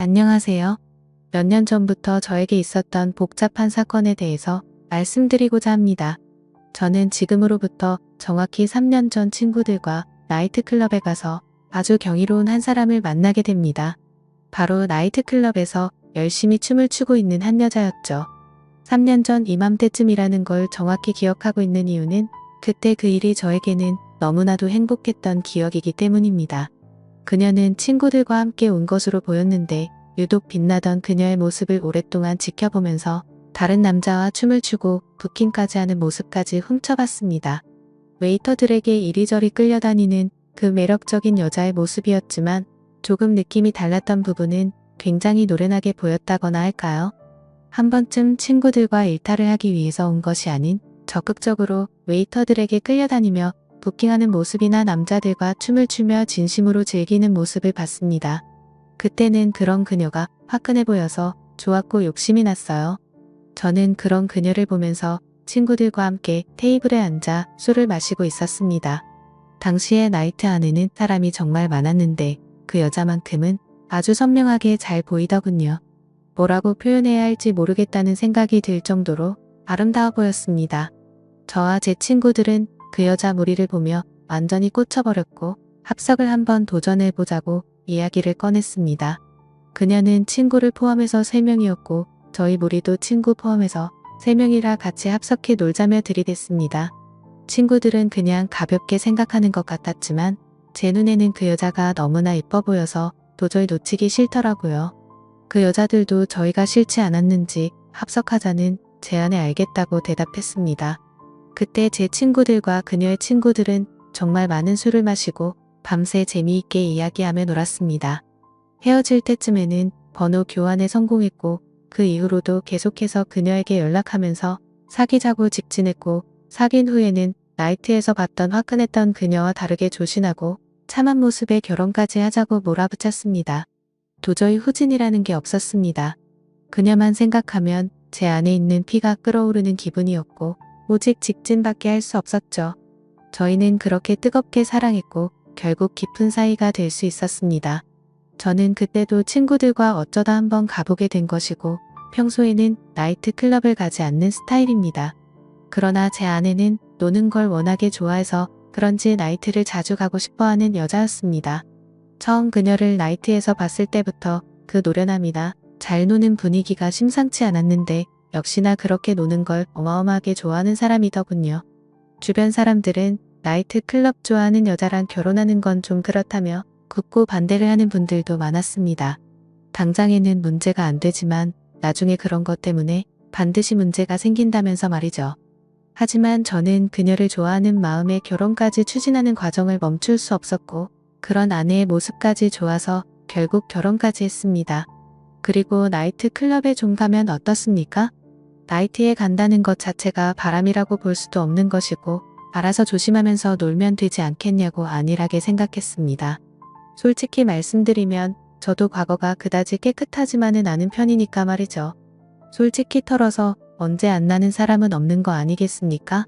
안녕하세요. 몇 년 전부터 저에게 있었던 복잡한 사건에 대해서 말씀드리고자 합니다. 저는 지금으로부터 정확히 3년 전 친구들과 나이트클럽에 가서 아주 경이로운 한 사람을 만나게 됩니다. 바로 나이트클럽에서 열심히 춤을 추고 있는 한 여자였죠. 3년 전 이맘때쯤이라는 걸 정확히 기억하고 있는 이유는 그때 그 일이 저에게는 너무나도 행복했던 기억이기 때문입니다. 그녀는 친구들과 함께 온 것으로 보였는데 유독 빛나던 그녀의 모습을 오랫동안 지켜보면서 다른 남자와 춤을 추고 부킹까지 하는 모습까지 훔쳐봤습니다. 웨이터들에게 이리저리 끌려다니는 그 매력적인 여자의 모습이었지만 조금 느낌이 달랐던 부분은 굉장히 노련하게 보였다거나 할까요? 한 번쯤 친구들과 일탈을 하기 위해서 온 것이 아닌 적극적으로 웨이터들에게 끌려다니며 부킹하는 모습이나 남자들과 춤을 추며 진심으로 즐기는 모습을 봤습니다. 그때는 그런 그녀가 화끈해 보여서 좋았고 욕심이 났어요. 저는 그런 그녀를 보면서 친구들과 함께 테이블에 앉아 술을 마시고 있었습니다. 당시의 나이트 안에는 사람이 정말 많았는데 그 여자만큼은 아주 선명하게 잘 보이더군요. 뭐라고 표현해야 할지 모르겠다는 생각이 들 정도로 아름다워 보였습니다. 저와 제 친구들은 그 여자 무리를 보며 완전히 꽂혀버렸고 합석을 한번 도전해보자고 이야기를 꺼냈습니다. 그녀는 친구를 포함해서 3명이었고 저희 무리도 친구 포함해서 3명이라 같이 합석해 놀자며 들이댔습니다. 친구들은 그냥 가볍게 생각하는 것 같았지만 제 눈에는 그 여자가 너무나 예뻐 보여서 도저히 놓치기 싫더라고요. 그 여자들도 저희가 싫지 않았는지 합석하자는 제안에 알겠다고 대답했습니다. 그때 제 친구들과 그녀의 친구들은 정말 많은 술을 마시고 밤새 재미있게 이야기하며 놀았습니다. 헤어질 때쯤에는 번호 교환에 성공했고 그 이후로도 계속해서 그녀에게 연락하면서 사귀자고 직진했고 사귄 후에는 나이트에서 봤던 화끈했던 그녀와 다르게 조신하고 참한 모습에 결혼까지 하자고 몰아붙였습니다. 도저히 후진이라는 게 없었습니다. 그녀만 생각하면 제 안에 있는 피가 끓어오르는 기분이었고 오직 직진밖에 할 수 없었죠. 저희는 그렇게 뜨겁게 사랑했고 결국 깊은 사이가 될 수 있었습니다. 저는 그때도 친구들과 어쩌다 한번 가보게 된 것이고 평소에는 나이트클럽을 가지 않는 스타일입니다. 그러나 제 아내는 노는 걸 워낙에 좋아해서 그런지 나이트를 자주 가고 싶어하는 여자였습니다. 처음 그녀를 나이트에서 봤을 때부터 그 노련함이나 잘 노는 분위기가 심상치 않았는데 역시나 그렇게 노는 걸 어마어마하게 좋아하는 사람이더군요. 주변 사람들은 나이트클럽 좋아하는 여자랑 결혼하는 건 좀 그렇다며 굳고 반대를 하는 분들도 많았습니다. 당장에는 문제가 안 되지만 나중에 그런 것 때문에 반드시 문제가 생긴다면서 말이죠. 하지만 저는 그녀를 좋아하는 마음에 결혼까지 추진하는 과정을 멈출 수 없었고 그런 아내의 모습까지 좋아서 결국 결혼까지 했습니다. 그리고 나이트클럽에 좀 가면 어떻습니까? 나이트에 간다는 것 자체가 바람이라고 볼 수도 없는 것이고 알아서 조심하면서 놀면 되지 않겠냐고 안일하게 생각했습니다. 솔직히 말씀드리면 저도 과거가 그다지 깨끗하지만은 않은 편이니까 말이죠. 솔직히 털어서 언제 안 나는 사람은 없는 거 아니겠습니까?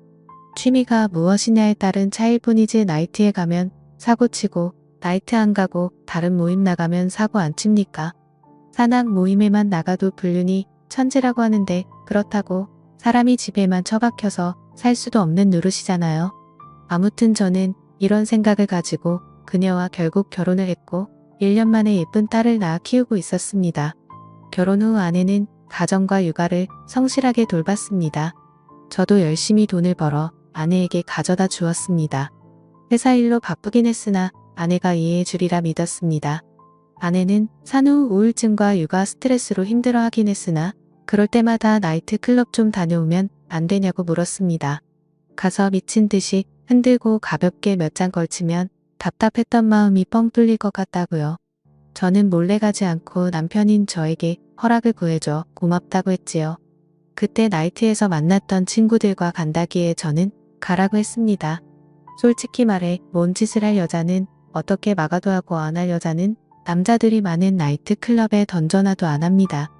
취미가 무엇이냐에 따른 차이일 뿐이지 나이트에 가면 사고치고 나이트 안 가고 다른 모임 나가면 사고 안 칩니까? 산악 모임에만 나가도 불륜이 천지라고 하는데 그렇다고 사람이 집에만 처박혀서 살 수도 없는 노릇이잖아요. 아무튼 저는 이런 생각을 가지고 그녀와 결국 결혼을 했고 1년 만에 예쁜 딸을 낳아 키우고 있었습니다. 결혼 후 아내는 가정과 육아를 성실하게 돌봤습니다. 저도 열심히 돈을 벌어 아내에게 가져다 주었습니다. 회사 일로 바쁘긴 했으나 아내가 이해해 주리라 믿었습니다. 아내는 산후 우울증과 육아 스트레스로 힘들어하긴 했으나 그럴 때마다 나이트클럽 좀 다녀오면 안 되냐고 물었습니다. 가서 미친 듯이 흔들고 가볍게 몇 잔 걸치면 답답했던 마음이 뻥 뚫릴 것 같다고요. 저는 몰래 가지 않고 남편인 저에게 허락을 구해줘 고맙다고 했지요. 그때 나이트에서 만났던 친구들과 간다기에 저는 가라고 했습니다. 솔직히 말해 뭔 짓을 할 여자는 어떻게 막아도 하고 안 할 여자는 남자들이 많은 나이트클럽에 던져놔도 안 합니다.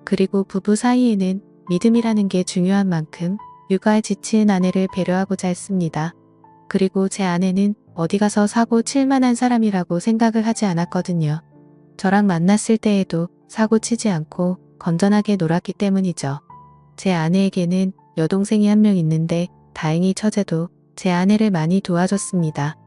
그리고 부부 사이에는 믿음이라는 게 중요한 만큼 육아에 지친 아내를 배려하고자 했습니다. 그리고 제 아내는 어디 가서 사고 칠 만한 사람이라고 생각을 하지 않았거든요. 저랑 만났을 때에도 사고 치지 않고 건전하게 놀았기 때문이죠. 제 아내에게는 여동생이 한 명 있는데 다행히 처제도 제 아내를 많이 도와줬습니다.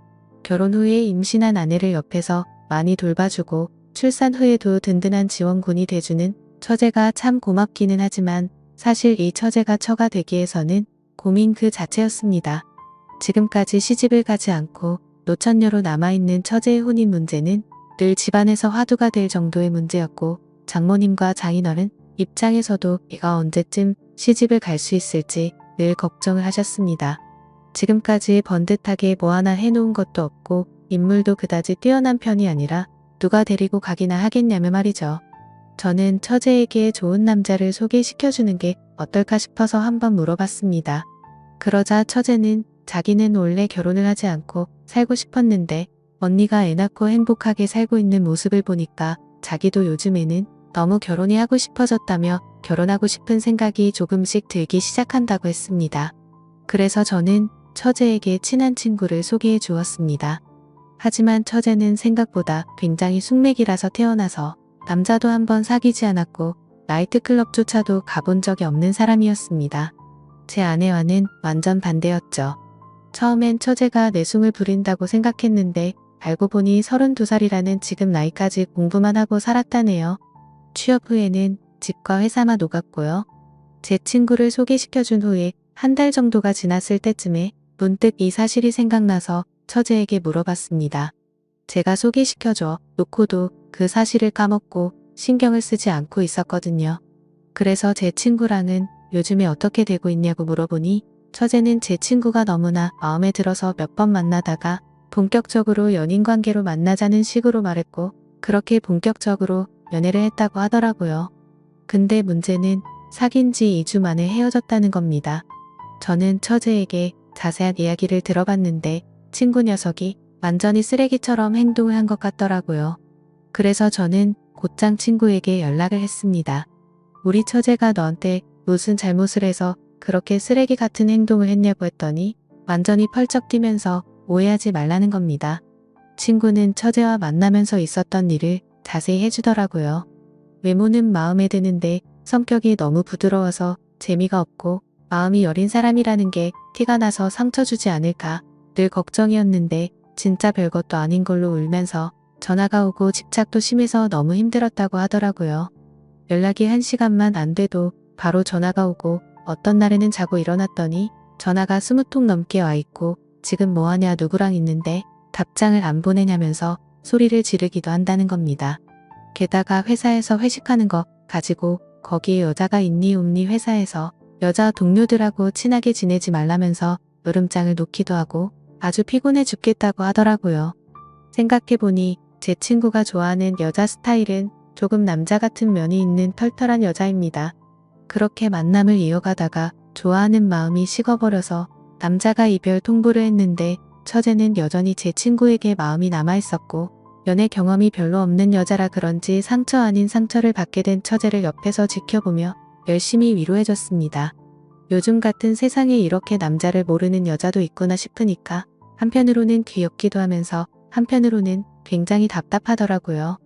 결혼 후에 임신한 아내를 옆에서 많이 돌봐주고 출산 후에도 든든한 지원군이 돼주는 처제가 참 고맙기는 하지만 사실 이 처제가 처가 되기위해서는 고민 그 자체였습니다. 지금까지 시집을 가지 않고 노처녀로 남아있는 처제의 혼인 문제는 늘 집안에서 화두가 될 정도의 문제였고 장모님과 장인어른 입장에서도 얘가 언제쯤 시집을 갈 수 있을지 늘 걱정을 하셨습니다. 지금까지 번듯하게 뭐 하나 해놓은 것도 없고 인물도 그다지 뛰어난 편이 아니라 누가 데리고 가기나 하겠냐며 말이죠. 저는 처제에게 좋은 남자를 소개시켜주는 게 어떨까 싶어서 한번 물어봤습니다. 그러자 처제는 자기는 원래 결혼을 하지 않고 살고 싶었는데 언니가 애 낳고 행복하게 살고 있는 모습을 보니까 자기도 요즘에는 너무 결혼이 하고 싶어졌다며 결혼하고 싶은 생각이 조금씩 들기 시작한다고 했습니다. 그래서 저는 처제에게 친한 친구를 소개해 주었습니다. 하지만 처제는 생각보다 굉장히 숙맥이라서 태어나서 남자도 한번 사귀지 않았고 나이트클럽조차도 가본 적이 없는 사람이었습니다. 제 아내와는 완전 반대였죠. 처음엔 처제가 내숭을 부린다고 생각했는데 알고 보니 32살이라는 지금 나이까지 공부만 하고 살았다네요. 취업 후에는 집과 회사만 오갔고요. 제 친구를 소개시켜준 후에 한 달 정도가 지났을 때쯤에 문득 이 사실이 생각나서 처제에게 물어봤습니다. 제가 소개시켜줘 놓고도 그 사실을 까먹고 신경을 쓰지 않고 있었거든요. 그래서 제 친구랑은 요즘에 어떻게 되고 있냐고 물어보니 처제는 제 친구가 너무나 마음에 들어서 몇 번 만나다가 본격적으로 연인관계로 만나자는 식으로 말했고 그렇게 본격적으로 연애를 했다고 하더라고요. 근데 문제는 사귄 지 2주 만에 헤어졌다는 겁니다. 저는 처제에게 자세한 이야기를 들어봤는데 친구 녀석이 완전히 쓰레기처럼 행동을 한 것 같더라고요. 그래서 저는 곧장 친구에게 연락을 했습니다. 우리 처제가 너한테 무슨 잘못을 해서 그렇게 쓰레기 같은 행동을 했냐고 했더니 완전히 펄쩍 뛰면서 오해하지 말라는 겁니다. 친구는 처제와 만나면서 있었던 일을 자세히 해주더라고요. 외모는 마음에 드는데 성격이 너무 부드러워서 재미가 없고 마음이 여린 사람이라는 게 티가 나서 상처 주지 않을까 늘 걱정이었는데 진짜 별것도 아닌 걸로 울면서 전화가 오고 집착도 심해서 너무 힘들었다고 하더라고요. 연락이 1시간만 안 돼도 바로 전화가 오고 어떤 날에는 자고 일어났더니 전화가 20통 넘게 와 있고 지금 뭐하냐 누구랑 있는데 답장을 안 보내냐면서 소리를 지르기도 한다는 겁니다. 게다가 회사에서 회식하는 거 가지고 거기에 여자가 있니 없니 회사에서 여자 동료들하고 친하게 지내지 말라면서 으름장을 놓기도 하고 아주 피곤해 죽겠다고 하더라고요. 생각해보니 제 친구가 좋아하는 여자 스타일은 조금 남자 같은 면이 있는 털털한 여자입니다. 그렇게 만남을 이어가다가 좋아하는 마음이 식어버려서 남자가 이별 통보를 했는데 처제는 여전히 제 친구에게 마음이 남아있었고 연애 경험이 별로 없는 여자라 그런지 상처 아닌 상처를 받게 된 처제를 옆에서 지켜보며 열심히 위로해줬습니다. 요즘 같은 세상에 이렇게 남자를 모르는 여자도 있구나 싶으니까 한편으로는 귀엽기도 하면서 한편으로는 굉장히 답답하더라고요.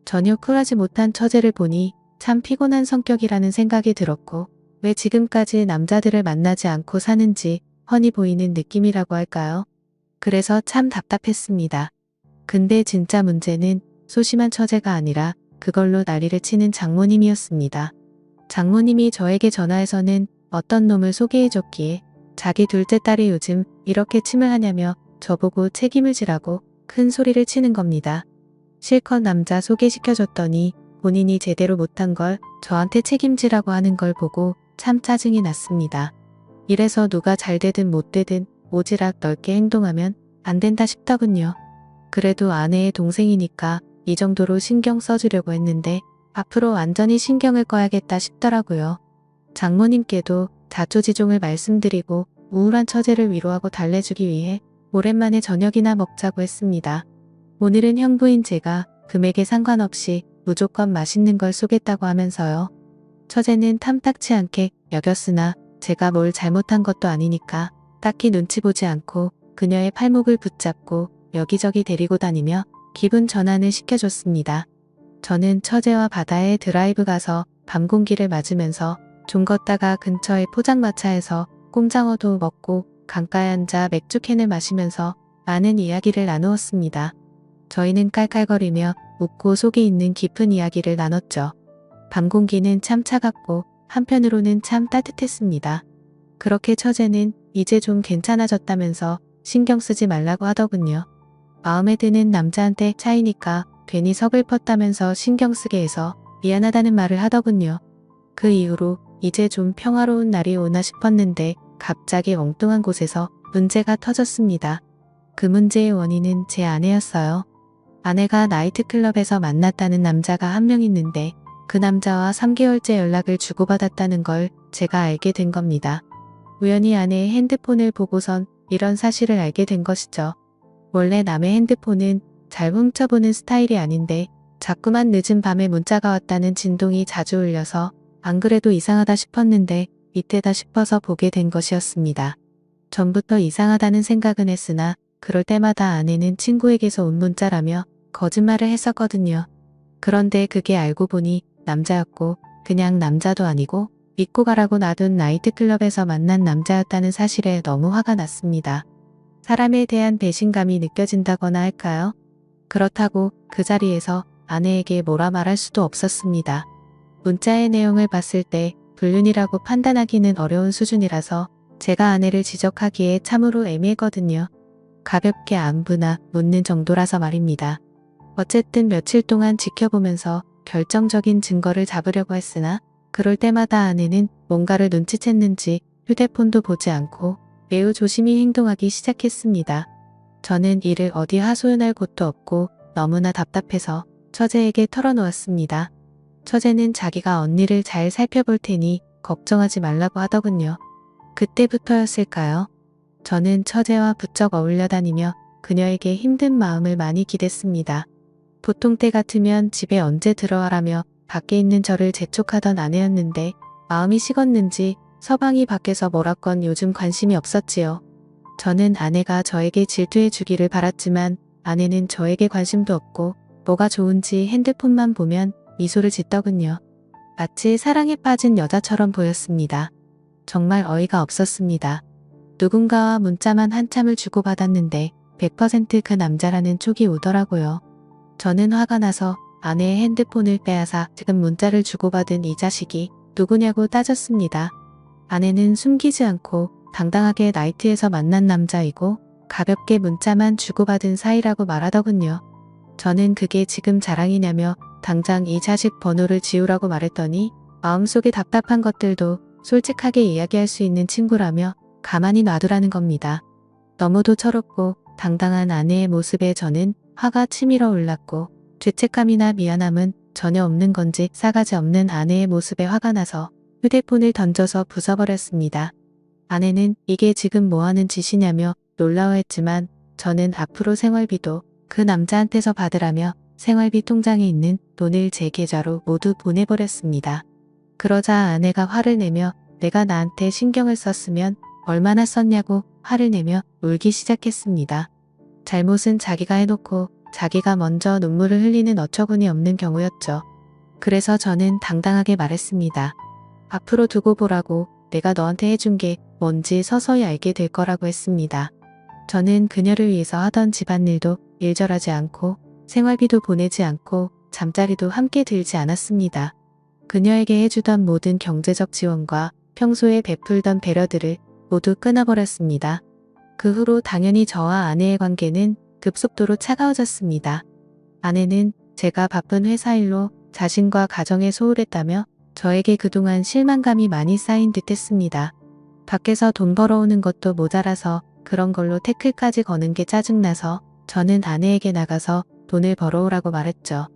전혀 쿨하지 못한 처제를 보니 참 피곤한 성격이라는 생각이 들었고 왜 지금까지 남자들을 만나지 않고 사는지 훤히 보이는 느낌이라고 할까요? 그래서 참 답답했습니다. 근데 진짜 문제는 소심한 처제가 아니라 그걸로 난리를 치는 장모님이었습니다. 장모님이 저에게 전화해서는 어떤 놈을 소개해줬기에 자기 둘째 딸이 요즘 이렇게 침을 하냐며 저보고 책임을 지라고 큰 소리를 치는 겁니다. 실컷 남자 소개시켜줬더니 본인이 제대로 못한 걸 저한테 책임지라고 하는 걸 보고 참 짜증이 났습니다. 이래서 누가 잘 되든 못 되든 오지랖 넓게 행동하면 안 된다 싶더군요. 그래도 아내의 동생이니까 이 정도로 신경 써주려고 했는데 앞으로 완전히 신경을 꺼야겠다 싶더라고요. 장모님께도 자초지종을 말씀드리고 우울한 처제를 위로하고 달래주기 위해 오랜만에 저녁이나 먹자고 했습니다. 오늘은 형부인 제가 금액에 상관없이 무조건 맛있는 걸 쏘겠다고 하면서요. 처제는 탐탁치 않게 여겼으나 제가 뭘 잘못한 것도 아니니까 딱히 눈치 보지 않고 그녀의 팔목을 붙잡고 여기저기 데리고 다니며 기분 전환을 시켜줬습니다. 저는 처제와 바다에 드라이브 가서 밤 공기를 맞으면서 좀 걷다가 근처의 포장마차에서 꼼장어도 먹고 강가에 앉아 맥주캔을 마시면서 많은 이야기를 나누었습니다. 저희는 깔깔거리며 웃고 속에 있는 깊은 이야기를 나눴죠. 밤 공기는 참 차갑고 한편으로는 참 따뜻했습니다. 그렇게 처제는 이제 좀 괜찮아졌다면서 신경 쓰지 말라고 하더군요. 마음에 드는 남자한테 차이니까 괜히 서글펐다면서 신경 쓰게 해서 미안하다는 말을 하더군요. 그 이후로 이제 좀 평화로운 날이 오나 싶었는데 갑자기 엉뚱한 곳에서 문제가 터졌습니다. 그 문제의 원인은 제 아내였어요. 아내가 나이트클럽에서 만났다는 남자가 한 명 있는데 그 남자와 3개월째 연락을 주고받았다는 걸 제가 알게 된 겁니다. 우연히 아내의 핸드폰을 보고선 이런 사실을 알게 된 것이죠. 원래 남의 핸드폰은 잘 훔쳐보는 스타일이 아닌데 자꾸만 늦은 밤에 문자가 왔다는 진동이 자주 울려서 안 그래도 이상하다 싶었는데 이때다 싶어서 보게 된 것이었습니다. 전부터 이상하다는 생각은 했으나 그럴 때마다 아내는 친구에게서 온 문자라며 거짓말을 했었거든요. 그런데 그게 알고 보니 남자였고 그냥 남자도 아니고 믿고 가라고 놔둔 나이트클럽에서 만난 남자였다는 사실에 너무 화가 났습니다. 사람에 대한 배신감이 느껴진다거나 할까요? 그렇다고 그 자리에서 아내에게 뭐라 말할 수도 없었습니다. 문자의 내용을 봤을 때 불륜이라고 판단하기는 어려운 수준이라서 제가 아내를 지적하기에 참으로 애매했거든요. 가볍게 안부나 묻는 정도라서 말입니다. 어쨌든 며칠 동안 지켜보면서 결정적인 증거를 잡으려고 했으나 그럴 때마다 아내는 뭔가를 눈치챘는지 휴대폰도 보지 않고 매우 조심히 행동하기 시작했습니다. 저는 이를 어디 하소연할 곳도 없고 너무나 답답해서 처제에게 털어놓았습니다. 처제는 자기가 언니를 잘 살펴볼 테니 걱정하지 말라고 하더군요. 그때부터였을까요? 저는 처제와 부쩍 어울려 다니며 그녀에게 힘든 마음을 많이 기댔습니다. 보통 때 같으면 집에 언제 들어와라며 밖에 있는 저를 재촉하던 아내였는데 마음이 식었는지 서방이 밖에서 뭐라건 요즘 관심이 없었지요. 저는 아내가 저에게 질투해 주기를 바랐지만 아내는 저에게 관심도 없고 뭐가 좋은지 핸드폰만 보면 미소를 짓더군요. 마치 사랑에 빠진 여자처럼 보였습니다. 정말 어이가 없었습니다. 누군가와 문자만 한참을 주고받았는데 100% 그 남자라는 촉이 오더라고요. 저는 화가 나서 아내의 핸드폰을 빼앗아 지금 문자를 주고받은 이 자식이 누구냐고 따졌습니다. 아내는 숨기지 않고 당당하게 나이트에서 만난 남자이고 가볍게 문자만 주고받은 사이라고 말하더군요. 저는 그게 지금 자랑이냐며 당장 이 자식 번호를 지우라고 말했더니 마음속에 답답한 것들도 솔직하게 이야기할 수 있는 친구라며 가만히 놔두라는 겁니다. 너무도 철없고 당당한 아내의 모습에 저는 화가 치밀어 올랐고 죄책감이나 미안함은 전혀 없는 건지 싸가지 없는 아내의 모습에 화가 나서 휴대폰을 던져서 부숴버렸습니다. 아내는 이게 지금 뭐하는 짓이냐며 놀라워했지만 저는 앞으로 생활비도 그 남자한테서 받으라며 생활비 통장에 있는 돈을 제 계좌로 모두 보내버렸습니다. 그러자 아내가 화를 내며 내가 나한테 신경을 썼으면 얼마나 썼냐고 화를 내며 울기 시작했습니다. 잘못은 자기가 해놓고 자기가 먼저 눈물을 흘리는 어처구니 없는 경우였죠. 그래서 저는 당당하게 말했습니다. 앞으로 두고 보라고 내가 너한테 해준 게 뭔지 서서히 알게 될 거라고 했습니다. 저는 그녀를 위해서 하던 집안일도 일절하지 않고 생활비도 보내지 않고 잠자리도 함께 들지 않았습니다. 그녀에게 해주던 모든 경제적 지원과 평소에 베풀던 배려들을 모두 끊어버렸습니다. 그 후로 당연히 저와 아내의 관계는 급속도로 차가워졌습니다. 아내는 제가 바쁜 회사 일로 자신과 가정에 소홀했다며 저에게 그동안 실망감이 많이 쌓인 듯 했습니다. 밖에서 돈 벌어오는 것도 모자라서 그런 걸로 태클까지 거는 게 짜증나서 저는 아내에게 나가서 돈을 벌어오라고 말했죠.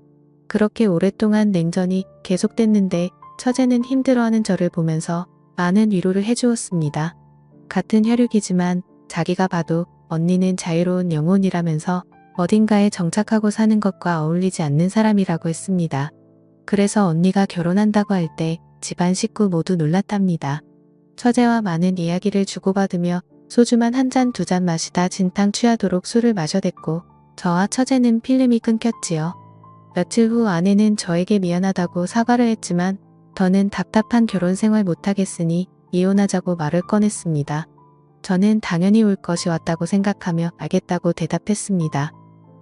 그렇게 오랫동안 냉전이 계속됐는데 처제는 힘들어하는 저를 보면서 많은 위로를 해주었습니다. 같은 혈육이지만 자기가 봐도 언니는 자유로운 영혼이라면서 어딘가에 정착하고 사는 것과 어울리지 않는 사람이라고 했습니다. 그래서 언니가 결혼한다고 할 때 집안 식구 모두 놀랐답니다. 처제와 많은 이야기를 주고받으며 소주만 한 잔 두 잔 마시다 진탕 취하도록 술을 마셔댔고 저와 처제는 필름이 끊겼지요. 며칠 후 아내는 저에게 미안하다고 사과를 했지만 저는 답답한 결혼 생활 못하겠으니 이혼하자고 말을 꺼냈습니다. 저는 당연히 올 것이 왔다고 생각하며 알겠다고 대답했습니다.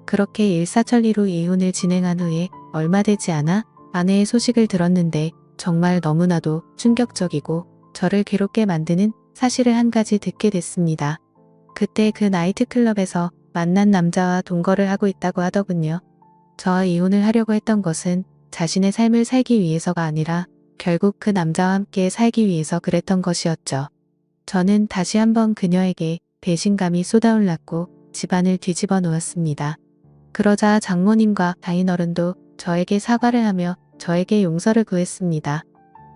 그렇게 일사천리로 이혼을 진행한 후에 얼마 되지 않아 아내의 소식을 들었는데 정말 너무나도 충격적이고 저를 괴롭게 만드는 사실을 한 가지 듣게 됐습니다. 그때 그 나이트클럽에서 만난 남자와 동거를 하고 있다고 하더군요. 저와 이혼을 하려고 했던 것은 자신의 삶을 살기 위해서가 아니라 결국 그 남자와 함께 살기 위해서 그랬던 것이었죠. 저는 다시 한번 그녀에게 배신감이 쏟아올랐고 집안을 뒤집어 놓았습니다. 그러자 장모님과 장인어른도 저에게 사과를 하며 저에게 용서를 구했습니다.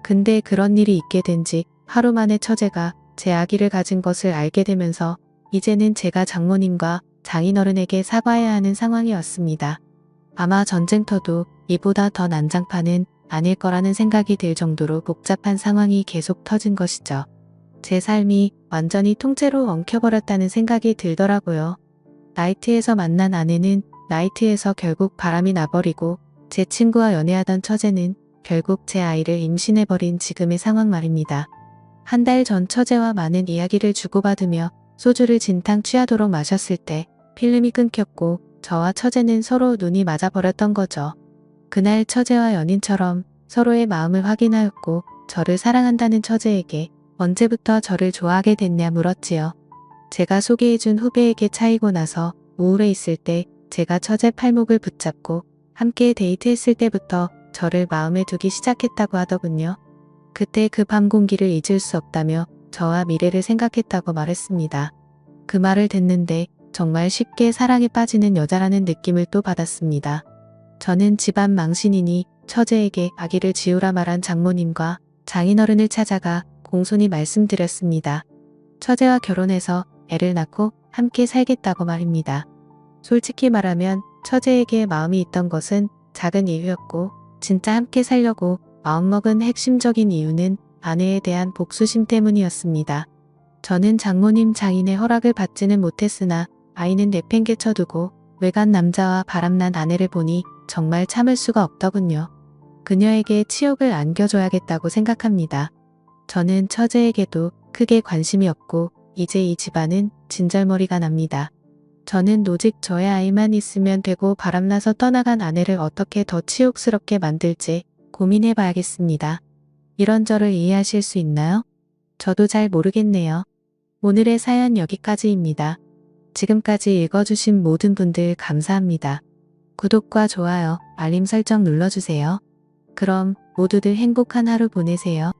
근데 그런 일이 있게 된 지 하루 만에 처제가 제 아기를 가진 것을 알게 되면서 이제는 제가 장모님과 장인어른에게 사과해야 하는 상황이 왔습니다. 아마 전쟁터도 이보다 더 난장판은 아닐 거라는 생각이 들 정도로 복잡한 상황이 계속 터진 것이죠. 제 삶이 완전히 통째로 엉켜버렸다는 생각이 들더라고요. 나이트에서 만난 아내는 나이트에서 결국 바람이 나버리고 제 친구와 연애하던 처제는 결국 제 아이를 임신해버린 지금의 상황 말입니다. 한 달 전 처제와 많은 이야기를 주고받으며 소주를 진탕 취하도록 마셨을 때 필름이 끊겼고 저와 처제는 서로 눈이 맞아버렸던 거죠. 그날 처제와 연인처럼 서로의 마음을 확인하였고 저를 사랑한다는 처제에게 언제부터 저를 좋아하게 됐냐 물었지요. 제가 소개해준 후배에게 차이고 나서 우울해 있을 때 제가 처제 팔목을 붙잡고 함께 데이트했을 때부터 저를 마음에 두기 시작했다고 하더군요. 그때 그 밤 공기를 잊을 수 없다며 저와 미래를 생각했다고 말했습니다. 그 말을 듣는데 정말 쉽게 사랑에 빠지는 여자라는 느낌을 또 받았습니다. 저는 집안 망신이니 처제에게 아기를 지우라 말한 장모님과 장인어른을 찾아가 공손히 말씀드렸습니다. 처제와 결혼해서 애를 낳고 함께 살겠다고 말입니다. 솔직히 말하면 처제에게 마음이 있던 것은 작은 이유였고 진짜 함께 살려고 마음먹은 핵심적인 이유는 아내에 대한 복수심 때문이었습니다. 저는 장모님 장인의 허락을 받지는 못했으나 아이는 내팽개쳐두고 외간 남자와 바람난 아내를 보니 정말 참을 수가 없더군요. 그녀에게 치욕을 안겨줘야겠다고 생각합니다. 저는 처제에게도 크게 관심이 없고 이제 이 집안은 진절머리가 납니다. 저는 오직 저의 아이만 있으면 되고 바람나서 떠나간 아내를 어떻게 더 치욕스럽게 만들지 고민해봐야겠습니다. 이런 저를 이해하실 수 있나요? 저도 잘 모르겠네요. 오늘의 사연 여기까지입니다. 지금까지 읽어주신 모든 분들 감사합니다. 구독과 좋아요, 알림 설정 눌러주세요. 그럼 모두들 행복한 하루 보내세요.